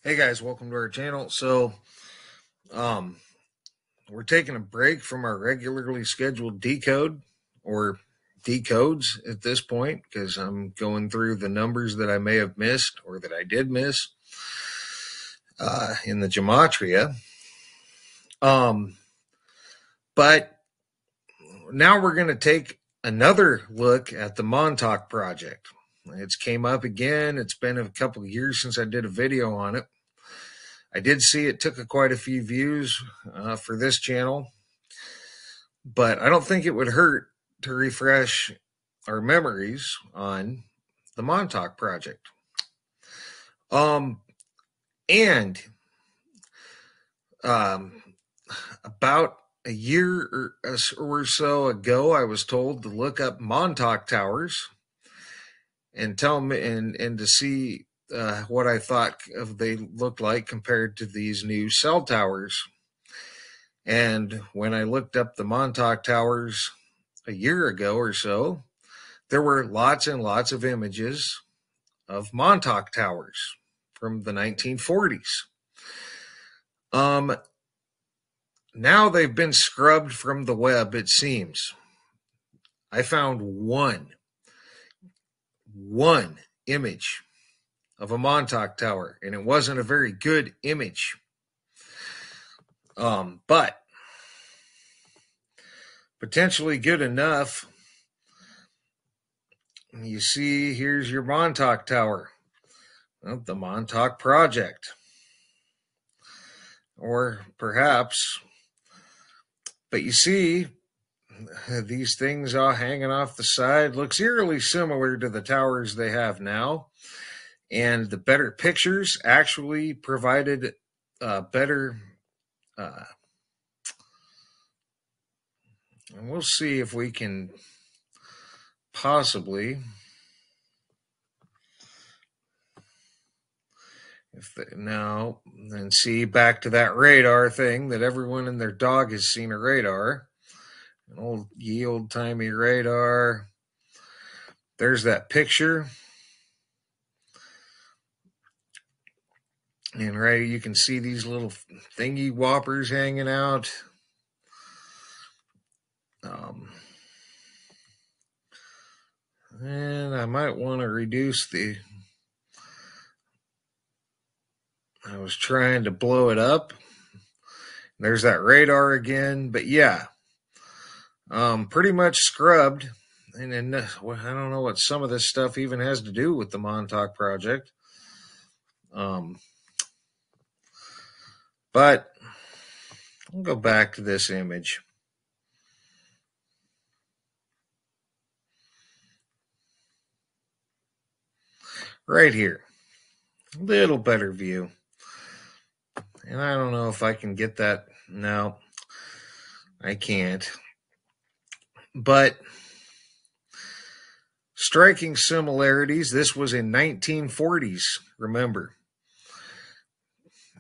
Hey guys, welcome to our channel. Um, we're taking a break from our regularly scheduled decode or decodes at this point because I'm going through the numbers that I may have missed or that I did miss in the gematria. But now we're going to take another look at the Montauk Project. It's came up again. It's been a couple of years since I did a video on it. I did see it took quite a few views for this channel, but I don't think it would hurt to refresh our memories on the Montauk Project. And about a year or so ago, I was told to look up Montauk Towers and tell me and to see what I thought of they looked like compared to these new cell towers. And when I looked up the Montauk Towers a year ago or so, there were lots and lots of images of Montauk Towers from the 1940s. Now they've been scrubbed from the web, it seems. I found one image of a Montauk Tower, and it wasn't a very good image. But potentially good enough. You see, here's your Montauk Tower, the Montauk Project. Or perhaps, but you see, these things all hanging off the side looks eerily similar to the towers they have now. And the better pictures actually provided better, and we'll see if we can possibly, now, then see back to that radar thing that everyone and their dog has seen a radar. An old-timey radar. There's that picture. And right, you can see these little thingy whoppers hanging out. And I might want to reduce I was trying to blow it up. There's that radar again. But yeah, pretty much scrubbed. And then I don't know what some of this stuff even has to do with the Montauk Project. But I'll go back to this image. Right here. A little better view. And I don't know if I can get that. No, I can't. But striking similarities. This was in 1940s, remember.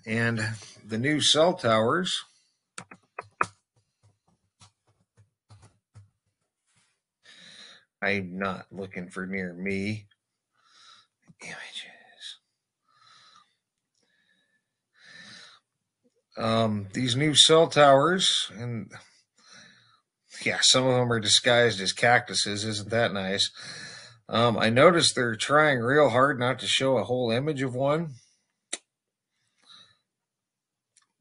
And the new cell towers, I'm not looking for near me images. These new cell towers, and yeah, some of them are disguised as cactuses. Isn't that nice? I noticed they're trying real hard not to show a whole image of one.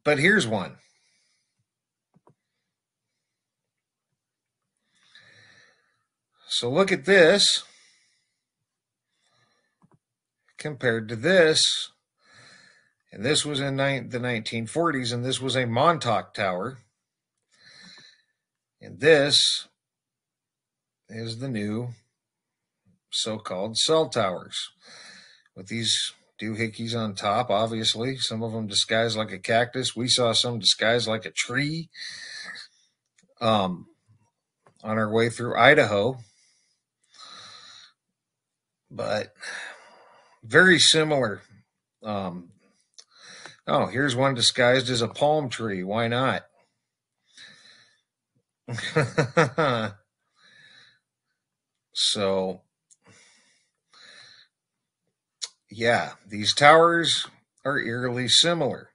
But here's one. So look at this compared to this. And this was in the 1940s, and this was a Montauk Tower. And this is the new so-called cell towers with these doohickeys on top, obviously. Some of them disguised like a cactus. We saw some disguised like a tree on our way through Idaho. But very similar. Oh, here's one disguised as a palm tree. Why not? So, yeah, these towers are eerily similar.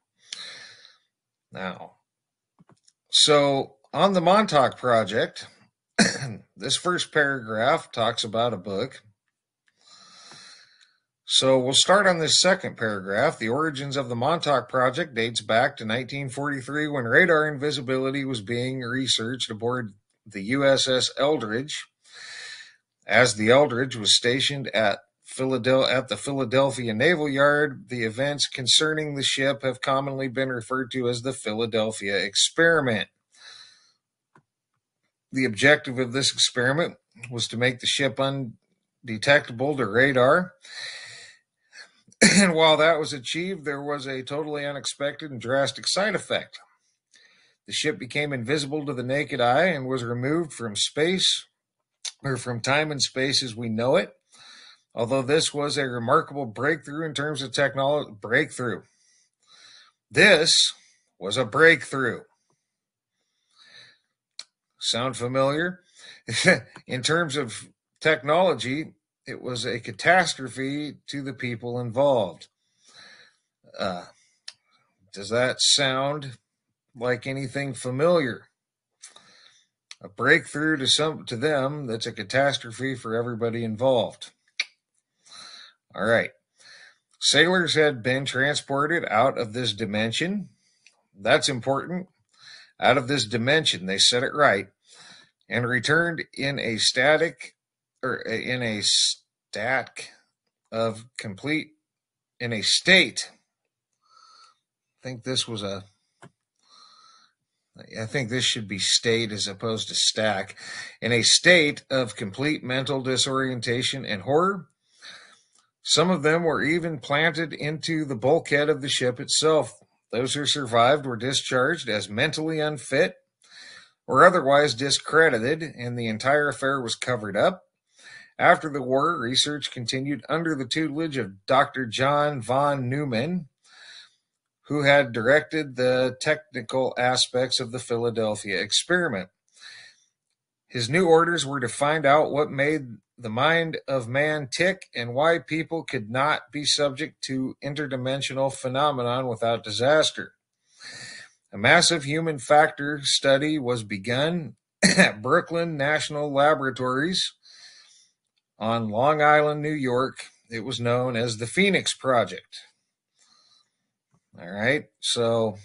Now, so on the Montauk Project, this first paragraph talks about a book. So we'll start on this second paragraph. The origins of the Montauk Project dates back to 1943 when radar invisibility was being researched aboard the USS Eldridge. As the Eldridge was stationed at the Philadelphia Naval Yard, the events concerning the ship have commonly been referred to as the Philadelphia Experiment. The objective of this experiment was to make the ship undetectable to radar. And while that was achieved, there was a totally unexpected and drastic side effect. The ship became invisible to the naked eye and was removed from space, or from time and space as we know it. Although this was a remarkable breakthrough in terms of technology, This was a breakthrough. Sound familiar? In terms of technology, it was a catastrophe to the people involved. Does that sound like anything familiar? A breakthrough to them that's a catastrophe for everybody involved. All right. Sailors had been transported out of this dimension. That's important. Out of this dimension, they said it right, and returned in a state of complete. I think this should be state as opposed to stack. In a state of complete mental disorientation and horror. Some of them were even planted into the bulkhead of the ship itself. Those who survived were discharged as mentally unfit or otherwise discredited, and the entire affair was covered up. After the war, research continued under the tutelage of Dr. John von Neumann, who had directed the technical aspects of the Philadelphia experiment. His new orders were to find out what made the mind of man tick and why people could not be subject to interdimensional phenomenon without disaster. A massive human factor study was begun at Brooklyn National Laboratories on Long Island, New York. It was known as the Phoenix Project. All right, so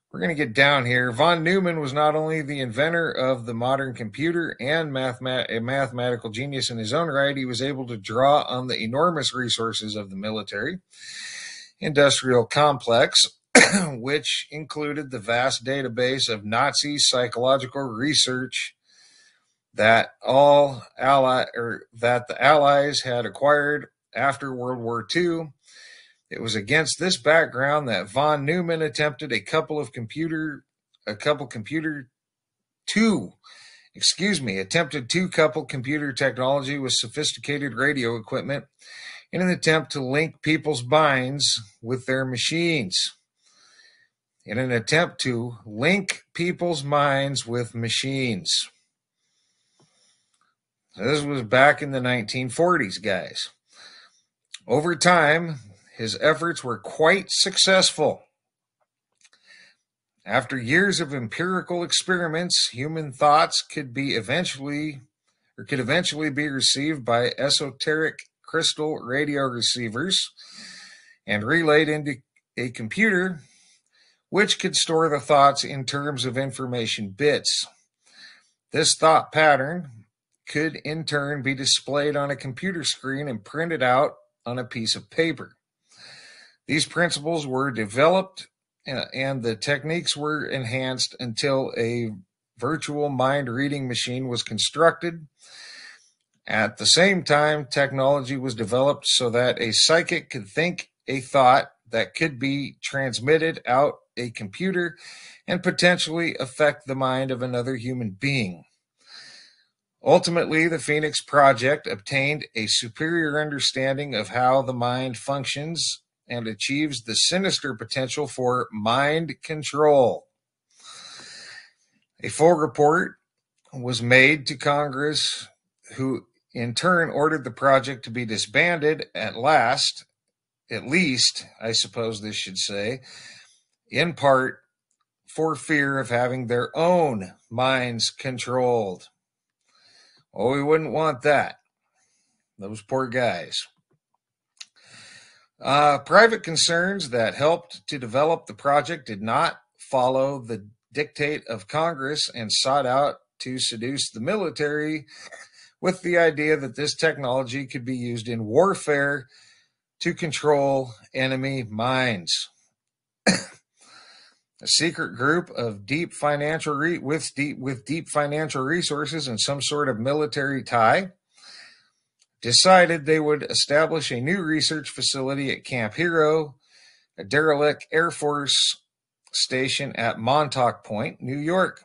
we're going to get down here. Von Neumann was not only the inventor of the modern computer and a mathematical genius in his own right, he was able to draw on the enormous resources of the military industrial complex, which included the vast database of Nazi psychological research that the Allies had acquired after World War II. It was against this background that von Neumann attempted two couple computer technology with sophisticated radio equipment in an attempt to link people's minds with their machines. This was back in the 1940s, guys. Over time, his efforts were quite successful. After years of empirical experiments, human thoughts could eventually be received by esoteric crystal radio receivers and relayed into a computer, which could store the thoughts in terms of information bits. This thought pattern could in turn be displayed on a computer screen and printed out on a piece of paper. These principles were developed and the techniques were enhanced until a virtual mind reading machine was constructed. At the same time, technology was developed so that a psychic could think a thought that could be transmitted out a computer and potentially affect the mind of another human being. Ultimately, the Phoenix Project obtained a superior understanding of how the mind functions and achieves the sinister potential for mind control. A full report was made to Congress, who in turn ordered the project to be disbanded at last, at least, I suppose this should say, in part for fear of having their own minds controlled. Oh, we wouldn't want that. Those poor guys. Private concerns that helped to develop the project did not follow the dictate of Congress and sought out to seduce the military with the idea that this technology could be used in warfare to control enemy minds. A secret group of deep financial resources and some sort of military tie decided they would establish a new research facility at Camp Hero, a derelict Air Force station at Montauk Point, New York.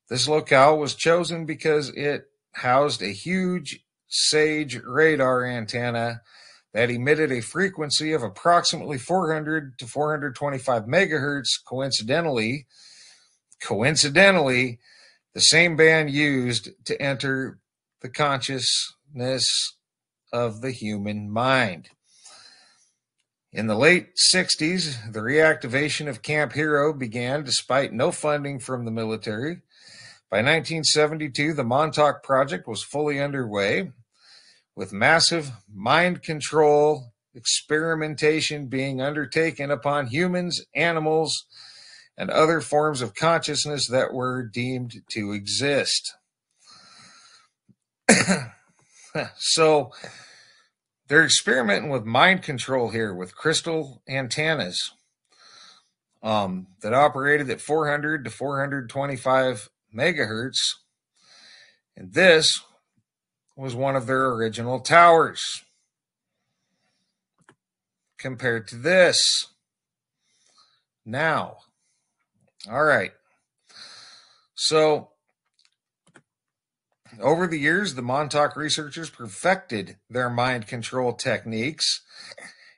This locale was chosen because it housed a huge SAGE radar antenna that emitted a frequency of approximately 400 to 425 megahertz. Coincidentally, the same band used to enter the consciousness of the human mind. In the late 60s, the reactivation of Camp Hero began despite no funding from the military. By 1972, the Montauk Project was fully underway, with massive mind control experimentation being undertaken upon humans, animals, and other forms of consciousness that were deemed to exist. So they're experimenting with mind control here with crystal antennas that operated at 400 to 425 megahertz. And this was one of their original towers. Compared to this. Now. All right. So, over the years, the Montauk researchers perfected their mind control techniques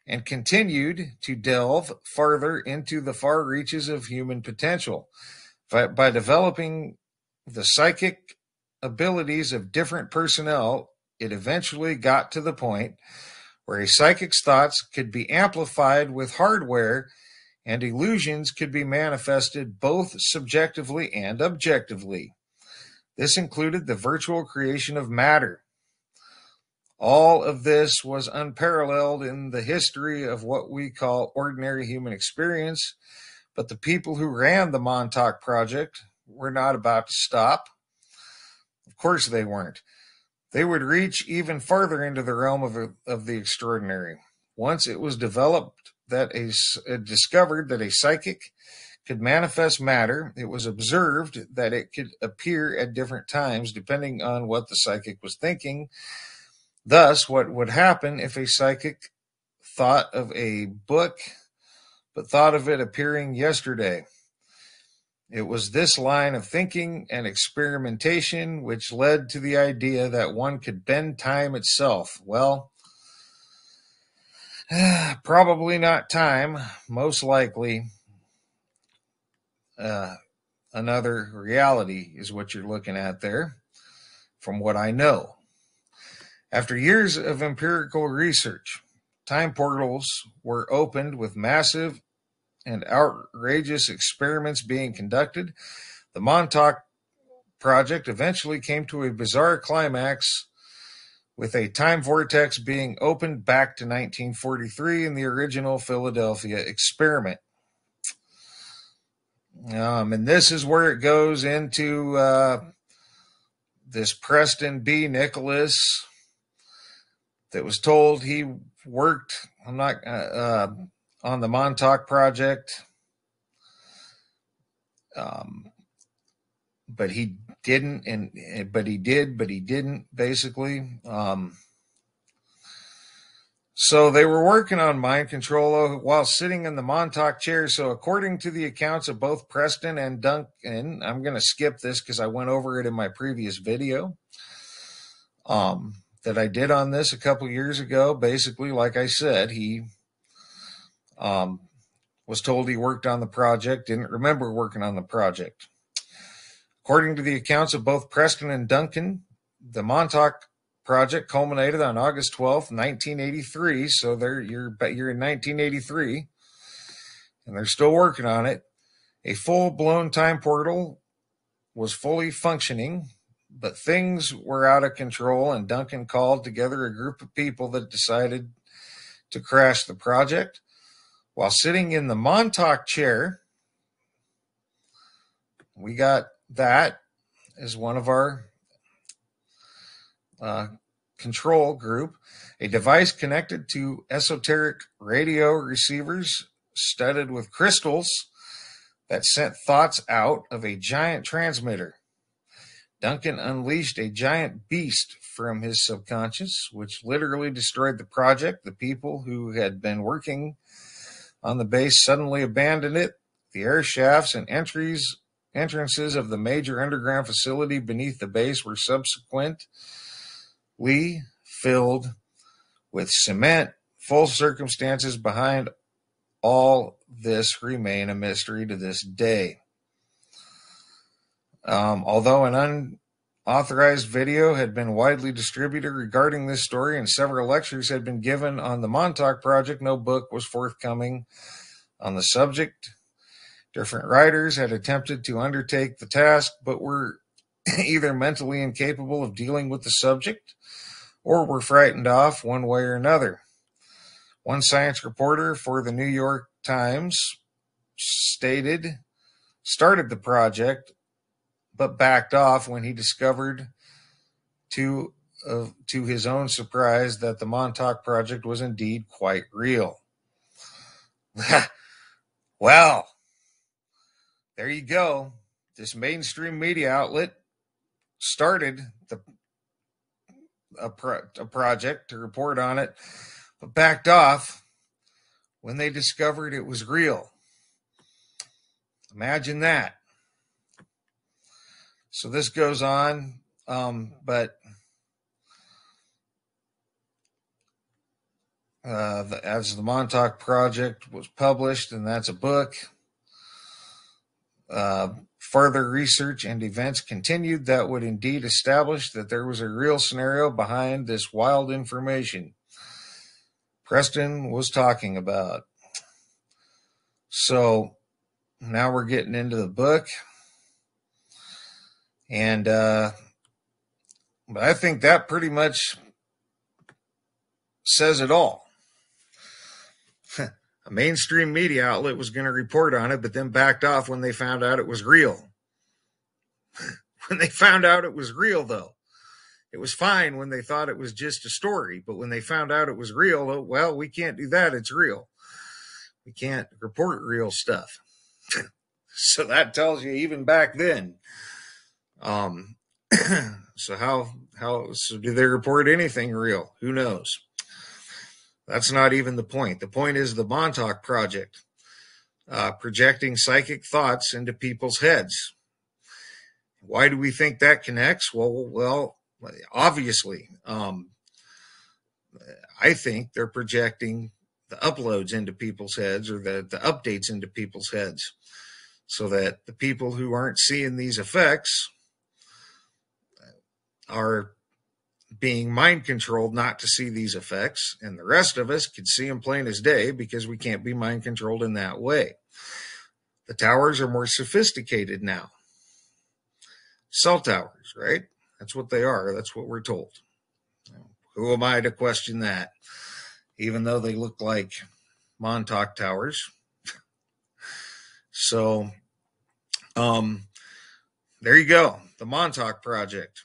and continued to delve farther into the far reaches of human potential by developing the psychic abilities of different personnel. It eventually got to the point where a psychic's thoughts could be amplified with hardware and illusions could be manifested both subjectively and objectively. This included the virtual creation of matter. All of this was unparalleled in the history of what we call ordinary human experience, but the people who ran the Montauk Project were not about to stop. Of course they weren't. They would reach even farther into the realm of the extraordinary. Once it was developed discovered that a psychic could manifest matter, it was observed that it could appear at different times depending on what the psychic was thinking. Thus, what would happen if a psychic thought of a book but thought of it appearing yesterday? It was this line of thinking and experimentation which led to the idea that one could bend time itself. Well, probably not time, most likely another reality is what you're looking at there, from what I know. After years of empirical research, time portals were opened with massive and outrageous experiments being conducted. The Montauk Project eventually came to a bizarre climax with a time vortex being opened back to 1943 in the original Philadelphia experiment. And this is where it goes into this Preston B. Nicholas that was told he worked on the Montauk Project, but he didn't, but he didn't, basically. So they were working on mind control while sitting in the Montauk chair. So according to the accounts of both Preston and Duncan, I'm going to skip this because I went over it in my previous video that I did on this a couple years ago. Basically, like I said, he was told he worked on the project, didn't remember working on the project. According to the accounts of both Preston and Duncan, the Montauk project culminated on August 12th, 1983. So you're in 1983, and they're still working on it. A full-blown time portal was fully functioning, but things were out of control, and Duncan called together a group of people that decided to crash the project. While sitting in the Montauk chair, we got that as one of our control group, a device connected to esoteric radio receivers studded with crystals that sent thoughts out of a giant transmitter. Duncan unleashed a giant beast from his subconscious, which literally destroyed the project. The people who had been working on the base suddenly abandoned it. The air shafts and entrances of the major underground facility beneath the base were subsequently filled with cement. Full circumstances behind all this remain a mystery to this day. Although an unauthorized video had been widely distributed regarding this story and several lectures had been given on the Montauk Project, no book was forthcoming on the subject. Different writers had attempted to undertake the task, but were either mentally incapable of dealing with the subject or were frightened off one way or another. One science reporter for the New York Times started the project, but backed off when he discovered, to his own surprise, that the Montauk Project was indeed quite real. Well, there you go. This mainstream media outlet started a project to report on it, but backed off when they discovered it was real. Imagine that. So this goes on, but as the Montauk Project was published, and that's a book, further research and events continued that would indeed establish that there was a real scenario behind this wild information Preston was talking about. So now we're getting into the book. And but I think that pretty much says it all. A mainstream media outlet was going to report on it, but then backed off when they found out it was real. When they found out it was real, though. It was fine when they thought it was just a story, but when they found out it was real, well, we can't do that. It's real. We can't report real stuff. So that tells you even back then. So so do they report anything real? Who knows? That's not even the point. The point is the Montauk Project, projecting psychic thoughts into people's heads. Why do we think that connects? Well, obviously, I think they're projecting the uploads into people's heads, or the updates into people's heads, so that the people who aren't seeing these effects are being mind controlled not to see these effects, and the rest of us can see them plain as day because we can't be mind controlled in that way. The towers are more sophisticated now. Cell towers, right? That's what they are. That's what we're told. Who am I to question that? Even though they look like Montauk towers. So, there you go. The Montauk Project.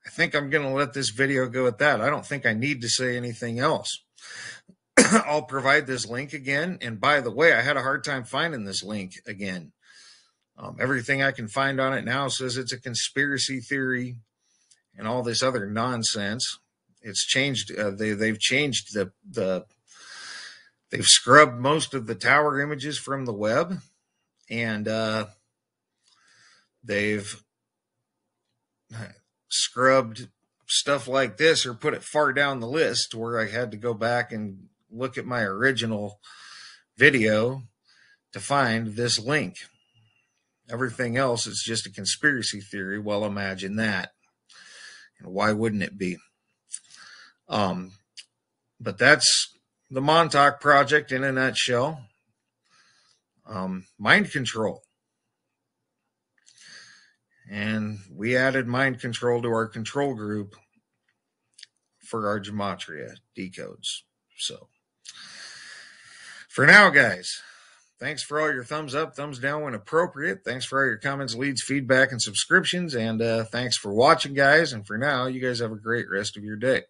I think I'm going to let this video go at that. I don't think I need to say anything else. I'll provide this link again. And by the way, I had a hard time finding this link again. Everything I can find on it now says it's a conspiracy theory and all this other nonsense. It's changed. They've changed they've scrubbed most of the tower images from the web, and they've scrubbed stuff like this or put it far down the list where I had to go back and look at my original video to find this link. Everything else is just a conspiracy theory. Well, imagine that. Why wouldn't it be? But that's the Montauk Project in a nutshell. Mind control. And we added mind control to our control group for our gematria decodes. So for now, guys, thanks for all your thumbs up, thumbs down when appropriate. Thanks for all your comments, leads, feedback, and subscriptions. And thanks for watching, guys. And for now, you guys have a great rest of your day.